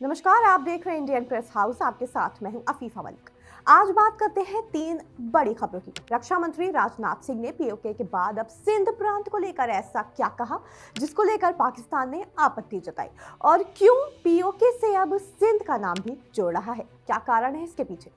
नमस्कार, आप देख रहे हैं इंडियन प्रेस हाउस। आपके साथ मैं हूं अफीफा मलिक। आज बात करते हैं तीन बड़ी खबरों की। रक्षा मंत्री राजनाथ सिंह ने पीओके के बाद अब सिंध प्रांत को लेकर ऐसा क्या कहा जिसको लेकर पाकिस्तान ने आपत्ति जताई, और क्यों पीओके से अब सिंध का नाम भी जोड़ रहा है, क्या कारण है इसके पीछे।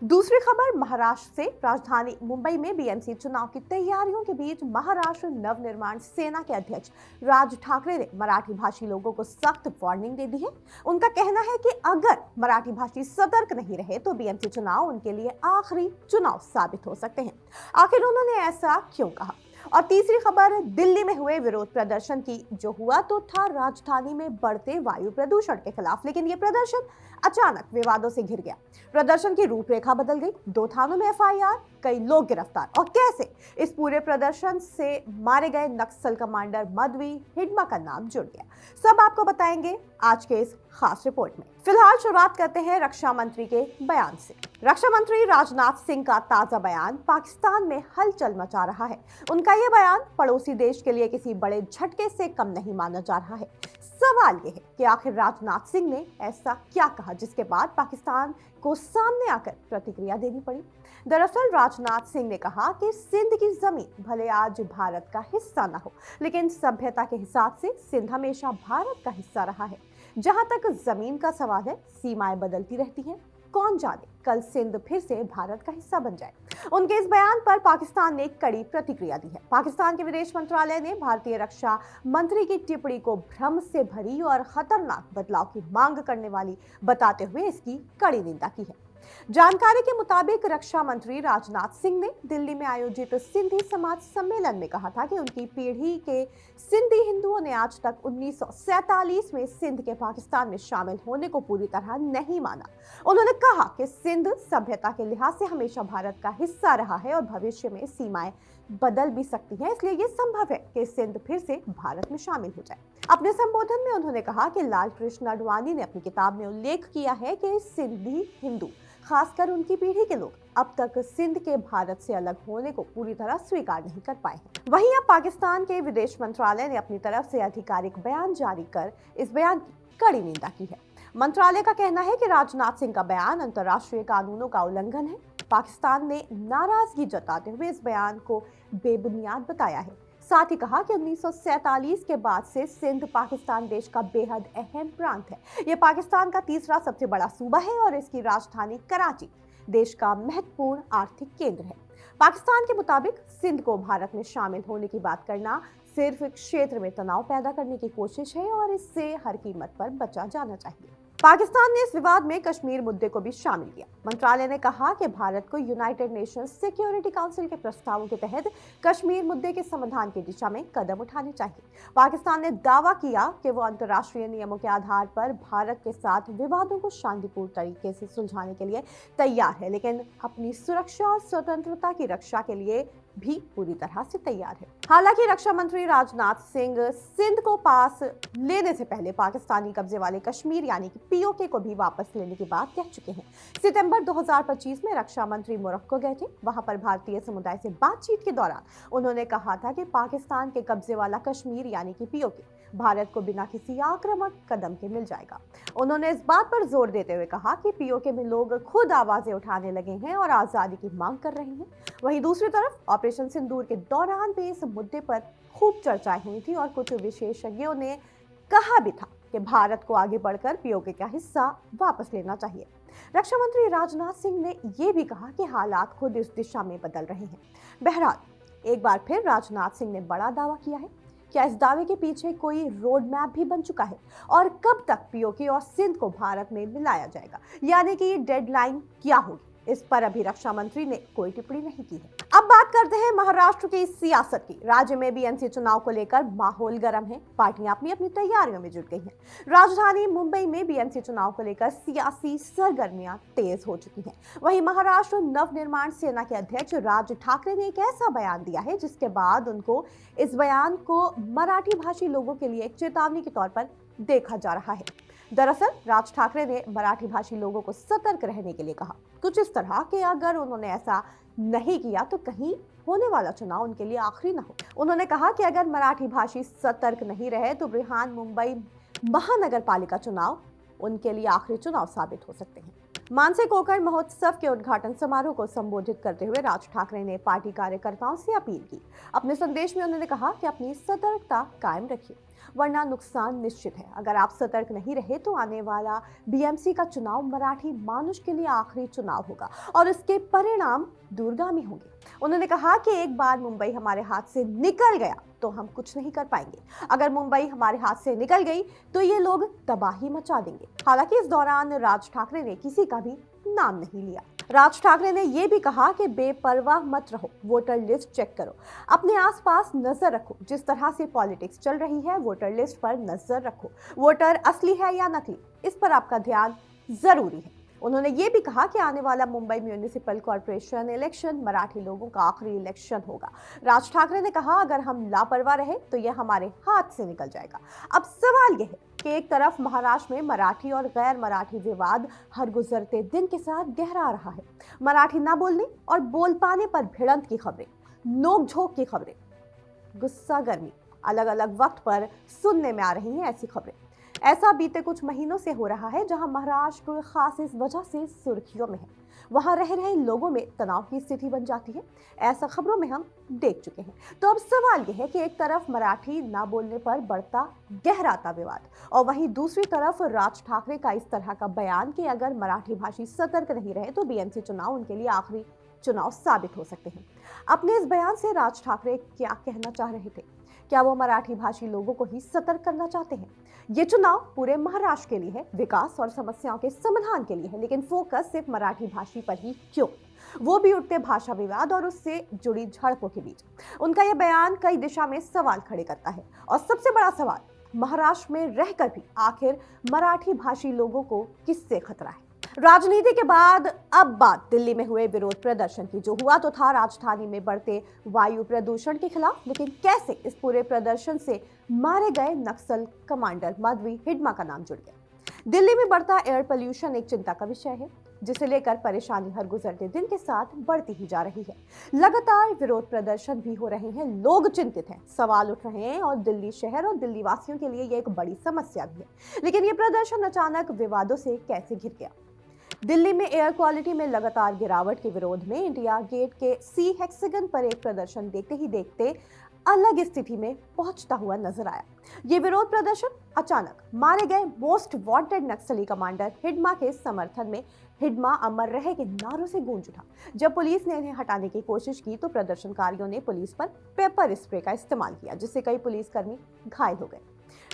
दूसरी खबर महाराष्ट्र से। राजधानी मुंबई में बीएमसी चुनाव की तैयारियों के बीच महाराष्ट्र नवनिर्माण सेना के अध्यक्ष राज ठाकरे ने मराठी भाषी लोगों को सख्त वार्निंग दे दी है। उनका कहना है कि अगर मराठी भाषी सतर्क नहीं रहे तो बीएमसी चुनाव उनके लिए आखिरी चुनाव साबित हो सकते हैं। आखिर उन्होंने ऐसा क्यों कहा। और तीसरी खबर दिल्ली में हुए विरोध प्रदर्शन की। जो हुआ तो था राजधानी में बढ़ते वायु प्रदूषण के खिलाफ, लेकिन यह प्रदर्शन अचानक विवादों से घिर गया। प्रदर्शन की रूपरेखा बदल गई। 2 थानों में एफआईआर, कई लोग गिरफ्तार। और कैसे इस पूरे प्रदर्शन से मारे गए नक्सल कमांडर मधवी हिडमा का नाम जुड़ गया, सब आपको बताएंगे आज के इस खास रिपोर्ट में। फिलहाल शुरुआत करते हैं रक्षा मंत्री के बयान से। रक्षा मंत्री राजनाथ सिंह का ताजा बयान पाकिस्तान में हलचल मचा रहा है। उनका यह बयान पड़ोसी देश के लिए किसी बड़े झटके से कम नहीं माना जा रहा है। सवाल यह है कि आखिर राजनाथ सिंह ने ऐसा क्या कहा जिसके बाद पाकिस्तान को सामने आकर प्रतिक्रिया देनी पड़ी। दरअसल राजनाथ सिंह ने कहा कि सिंध की जमीन भले आज भारत का हिस्सा न हो, लेकिन सभ्यता के हिसाब से सिंध हमेशा भारत का हिस्सा रहा है। जहां तक जमीन का सवाल है, सीमाएं बदलती रहती हैं, कौन जाने कल सिंध फिर से भारत का हिस्सा बन जाए। उनके इस बयान पर पाकिस्तान ने कड़ी प्रतिक्रिया दी है। पाकिस्तान के विदेश मंत्रालय ने भारतीय रक्षा मंत्री की टिप्पणी को भ्रम से भरी और खतरनाक बदलाव की मांग करने वाली बताते हुए इसकी कड़ी निंदा की है। जानकारी के मुताबिक रक्षा मंत्री राजनाथ सिंह ने दिल्ली में आयोजित सिंधी समाज सम्मेलन में कहा था कि उनकी पीढ़ी के सिंधी हिंदुओं ने आज तक 1947 में सिंध के पाकिस्तान में शामिल होने को पूरी तरह नहीं माना। उन्होंने कहा कि सिंध सभ्यता के लिहाज से हमेशा भारत का हिस्सा रहा है और भविष्य में सीमाएं बदल भी सकती हैं, इसलिए यह संभव है कि सिंध फिर से भारत में शामिल हो जाए। अपने संबोधन में उन्होंने कहा कि लाल कृष्ण आडवाणी ने अपनी किताब में उल्लेख किया है कि सिंधी हिंदू, खासकर उनकी पीढ़ी के लोग, अब तक सिंध के भारत से अलग होने को पूरी तरह स्वीकार नहीं कर पाए हैं। वहीं अब पाकिस्तान के विदेश मंत्रालय ने अपनी तरफ से आधिकारिक बयान जारी कर इस बयान की कड़ी निंदा की है। मंत्रालय का कहना है कि राजनाथ सिंह का बयान अंतर्राष्ट्रीय कानूनों का उल्लंघन है। पाकिस्तान ने नाराजगी जताते हुए इस बयान को बेबुनियाद बताया है। साथ ही कहा कि 1947 के बाद से सिंध पाकिस्तान देश का बेहद अहम प्रांत है। यह पाकिस्तान का तीसरा सबसे बड़ा सूबा है और इसकी राजधानी कराची देश का महत्वपूर्ण आर्थिक केंद्र है। पाकिस्तान के मुताबिक सिंध को भारत में शामिल होने की बात करना सिर्फ क्षेत्र में तनाव पैदा करने की कोशिश है और इससे हर कीमत पर बचा जाना चाहिए। पाकिस्तान ने इस विवाद में कश्मीर मुद्दे को भी शामिल किया। मंत्रालय ने कहा कि भारत को यूनाइटेड नेशंस सिक्योरिटी काउंसिल के प्रस्तावों के तहत कश्मीर मुद्दे के समाधान की दिशा में कदम उठाने चाहिए। पाकिस्तान ने दावा किया कि वो अंतर्राष्ट्रीय नियमों के आधार पर भारत के साथ विवादों को शांतिपूर्ण तरीके से सुलझाने के लिए तैयार है, लेकिन अपनी सुरक्षा और स्वतंत्रता की रक्षा के लिए भी पूरी तरह से तैयार है। हालांकि रक्षा मंत्री राजनाथ सिंह सिंध को पास लेने से पहले पाकिस्तानी कब्जे वाले कश्मीर यानी कि पीओके को भी वापस लेने की बात कह चुके हैं। सितंबर 2025 में रक्षा मंत्री मोरक्को गए थे। वहां पर भारतीय समुदाय से बातचीत के दौरान उन्होंने कहा था कि पाकिस्तान के कब्जे वाला कश्मीर यानी कि पीओके भारत को बिना किसी आक्रामक कदम के मिल जाएगा। उन्होंने इस बात पर जोर देते हुए कहा कि पीओके में लोग खुद आवाजें उठाने लगे हैं और आजादी की मांग कर रहे हैं। वहीं दूसरी तरफ ऑपरेशन सिंदूर के दौरान भी इस मुद्दे पर खूब चर्चाएं हुई थी और कुछ विशेषज्ञों ने कहा भी था कि भारत को आगे बढ़कर पीओके का हिस्सा वापस लेना चाहिए। रक्षा मंत्री राजनाथ सिंह ने यह भी कहा कि हालात खुद इस दिशा में बदल रहे हैं। बहरहाल एक बार फिर राजनाथ सिंह ने बड़ा दावा किया है। क्या इस दावे के पीछे कोई रोड मैप भी बन चुका है और कब तक पीओके और सिंध को भारत में मिलाया जाएगा, यानी कि ये डेडलाइन क्या होगी, इस पर अभी रक्षा मंत्री ने कोई टिप्पणी नहीं की है। अब बात करते हैं महाराष्ट्र की सियासत की। राज्य में बीएमसी चुनाव को लेकर माहौल गर्म है। पार्टियां अपनी अपनी तैयारियों में जुट गई हैं। राजधानी मुंबई में बीएमसी चुनाव को लेकर सियासी सरगर्मियां तेज हो चुकी हैं। वहीं महाराष्ट्र नवनिर्माण सेना के अध्यक्ष राज ठाकरे ने एक ऐसा बयान दिया है जिसके बाद उनको इस बयान को मराठी भाषी लोगों के लिए एक चेतावनी के तौर पर देखा जा रहा है। दरअसल राज ठाकरे ने मराठी भाषी लोगों को सतर्क रहने के लिए कहा, कुछ इस तरह कि अगर उन्होंने ऐसा नहीं किया तो कहीं होने वाला चुनाव उनके लिए आखिरी ना हो। उन्होंने कहा कि अगर मराठी भाषी सतर्क नहीं रहे तो बृहन मुंबई महानगर पालिका चुनाव उनके लिए आखिरी चुनाव साबित हो सकते हैं। मानसी कोकर महोत्सव के उद्घाटन समारोह को संबोधित करते हुए राज ठाकरे ने पार्टी कार्यकर्ताओं से अपील की। अपने संदेश में उन्होंने कहा कि अपनी सतर्कता कायम रखिए, वरना नुकसान निश्चित है। अगर आप सतर्क नहीं रहे तो आने वाला बीएमसी का चुनाव मराठी मानुष के लिए आखिरी चुनाव होगा और इसके परिणाम दूरगामी होंगे। उन्होंने कहा कि एक बार मुंबई हमारे हाथ से निकल गया तो हम कुछ नहीं कर पाएंगे। अगर मुंबई हमारे हाथ से निकल गई तो ये लोग तबाही मचा देंगे। हालांकि इस दौरान राज ठाकरे ने किसी का भी नाम नहीं लिया। राज ठाकरे ने यह भी कहा कि बेपरवाह मत रहो, वोटर लिस्ट चेक करो, अपने आसपास नजर रखो। जिस तरह से पॉलिटिक्स चल रही है, वोटर लिस्ट पर नजर रखो। वोटर असली है या नकली, इस पर आपका ध्यान जरूरी है। उन्होंने ये भी कहा कि आने वाला Mumbai municipal corporation election Marathi लोगों का आखिरी इलेक्शन होगा। राज ठाकरे ने कहा, अगर हम लापरवाह रहे तो यह हमारे हाथ से निकल जाएगा। अब सवाल यह है कि एक तरफ महाराष्ट्र में मराठी और गैर मराठी विवाद हर गुजरते दिन के साथ गहरा रहा है। मराठी ना बोलने और बोल पाने पर भिड़ंत की खबरें, नोकझोंक की खबरें, गुस्सा गर्मी अलग अलग वक्त पर सुनने में आ रही हैं। ऐसी खबरें ऐसा बीते कुछ महीनों से हो रहा है जहां महाराष्ट्र खास इस वजह से सुर्खियों में है। वहां रह रहे लोगों में तनाव की स्थिति बन जाती है। ऐसा खबरों में हम देख चुके हैं। तो अब सवाल यह है कि एक तरफ मराठी ना बोलने पर बढ़ता गहराता विवाद और वहीं दूसरी तरफ राज ठाकरे का इस तरह का बयान कि अगर मराठी भाषी सतर्क नहीं रहे तो बीएमसी चुनाव उनके लिए आखिरी चुनाव साबित हो सकते हैं। अपने इस बयान से राज ठाकरे क्या कहना चाह रहे थे? क्या वो मराठी भाषी लोगों को ही सतर्क करना चाहते हैं? ये चुनाव पूरे महाराष्ट्र के लिए है, विकास और समस्याओं के समाधान के लिए है, लेकिन फोकस सिर्फ मराठी भाषी पर ही क्यों? वो भी उठते भाषा विवाद और उससे जुड़ी झड़पों के बीच। उनका यह बयान कई दिशा में सवाल खड़े करता है और सबसे बड़ा सवाल, महाराष्ट्र में रहकर भी आखिर मराठी भाषी लोगों को किससे खतरा है? राजनीति के बाद अब बात दिल्ली में हुए विरोध प्रदर्शन की। जो हुआ तो था राजधानी में बढ़ते वायु प्रदूषण के खिलाफ, लेकिन कैसे इस पूरे प्रदर्शन से मारे गए नक्सल कमांडर माधवी हिडमा का नाम जुड़ गया। दिल्ली में बढ़ता एयर पोल्यूशन एक चिंता का विषय है, जिसे लेकर परेशानी हर गुजरते दिन के साथ बढ़ती ही जा रही है। लगातार विरोध प्रदर्शन भी हो रहे हैं, लोग चिंतित हैं, सवाल उठ रहे हैं और दिल्ली शहर और दिल्ली वासियों के लिए यह एक बड़ी समस्या भी है। लेकिन ये प्रदर्शन अचानक विवादों से कैसे घिर गया? दिल्ली में एयर क्वालिटी में लगातार गिरावट के विरोध में इंडिया गेट के सी हेक्सागन पर एक प्रदर्शन देखते ही देखते अलग स्थिति में पहुंचता हुआ नजर आया। ये विरोध प्रदर्शन अचानक मारे गए मोस्ट वांटेड नक्सली कमांडर हिडमा के समर्थन में हिडमा अमर रहे के नारों से गूंज उठा। जब पुलिस ने इन्हें हटाने की कोशिश की तो प्रदर्शनकारियों ने पुलिस पर पेपर स्प्रे का इस्तेमाल किया, जिससे कई पुलिसकर्मी घायल हो गए।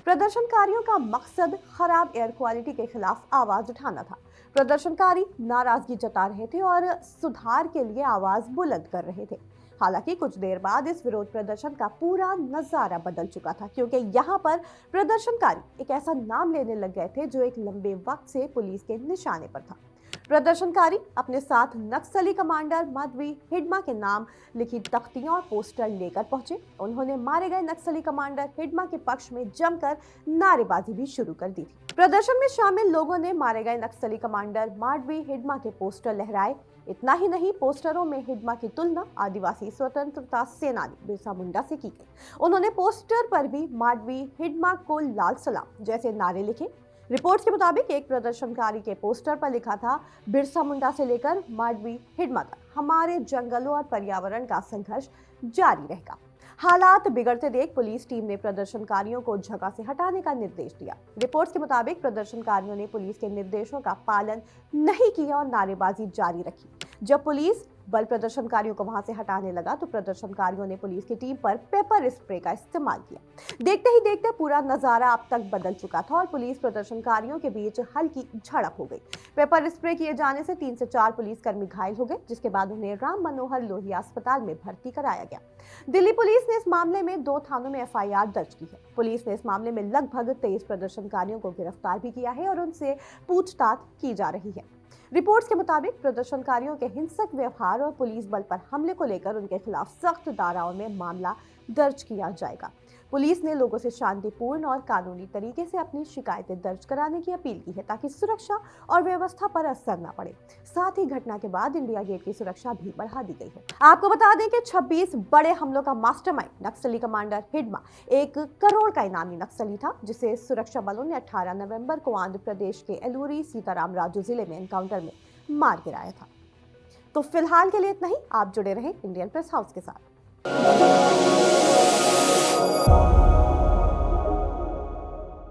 प्रदर्शनकारियों का मकसद खराब एयर क्वालिटी के खिलाफ आवाज उठाना था। प्रदर्शनकारी नाराजगी जता रहे थे और सुधार के लिए आवाज बुलंद कर रहे थे। हालांकि कुछ देर बाद इस विरोध प्रदर्शन का पूरा नजारा बदल चुका था, क्योंकि यहाँ पर प्रदर्शनकारी एक ऐसा नाम लेने लग गए थे जो एक लंबे वक्त से पुलिस के निशाने पर था। प्रदर्शनकारी अपने साथ नक्सली कमांडर माधवी हिडमा के नाम लिखी तख्तियां और पोस्टर लेकर पहुंचे। उन्होंने मारे गए नक्सली कमांडर हिडमा के पक्ष में जमकर नारेबाजी भी शुरू कर दी थी। प्रदर्शन में शामिल लोगों ने मारे गए नक्सली कमांडर माधवी हिडमा के पोस्टर लहराए। इतना ही नहीं, पोस्टरों में हिडमा की तुलना आदिवासी स्वतंत्रता सेनानी बिरसा मुंडा से की गई। उन्होंने पोस्टर पर भी माधवी हिडमा को लाल सलाम जैसे नारे लिखे। रिपोर्ट्स के मुताबिक एक प्रदर्शनकारी के पोस्टर पर लिखा था, बिरसा मुंडा से लेकर माधवी हिडमा तक हमारे जंगलों और पर्यावरण का संघर्ष जारी रहेगा। हालात बिगड़ते देख पुलिस टीम ने प्रदर्शनकारियों को जगह से हटाने का निर्देश दिया। रिपोर्ट्स के मुताबिक प्रदर्शनकारियों ने पुलिस के निर्देशों का पालन नहीं किया और नारेबाजी जारी रखी। जब पुलिस बल प्रदर्शनकारियों को वहां से हटाने लगा तो प्रदर्शनकारियों ने पुलिस की टीम पर पेपर स्प्रे का इस्तेमाल किया। देखते ही देखते पूरा नजारा अब तक बदल चुका था और पुलिस प्रदर्शनकारियों के बीच हल्की झड़प हो गई। पेपर स्प्रे किए जाने से 3 से 4 पुलिसकर्मी घायल हो गए, जिसके बाद उन्हें राम मनोहर लोहिया अस्पताल में भर्ती कराया गया। दिल्ली पुलिस ने इस मामले में 2 थानों में एफआईआर दर्ज की है। पुलिस ने इस मामले में लगभग 23 प्रदर्शनकारियों को गिरफ्तार भी किया है और उनसे पूछताछ की जा रही है। रिपोर्ट्स के मुताबिक प्रदर्शनकारियों के हिंसक व्यवहार और पुलिस बल पर हमले को लेकर उनके खिलाफ सख्त धाराओं में मामला दर्ज किया जाएगा। पुलिस ने लोगों से शांतिपूर्ण और कानूनी तरीके से अपनी शिकायतें दर्ज कराने की अपील की है ताकि सुरक्षा और व्यवस्था पर असर न पड़े। साथ ही घटना के बाद इंडिया गेट की सुरक्षा भी बढ़ा दी गई है। आपको बता दें कि 26 बड़े हमलों का मास्टरमाइंड नक्सली कमांडर हिडमा 1 करोड़ का इनामी नक्सली था, जिसे सुरक्षा बलों ने 18 नवंबर को आंध्र प्रदेश के एलूरी सीताराम राजू जिले में एनकाउंटर में मार गिराया था। तो फिलहाल के लिए इतना ही। आप जुड़े रहें इंडियन प्रेस हाउस के साथ।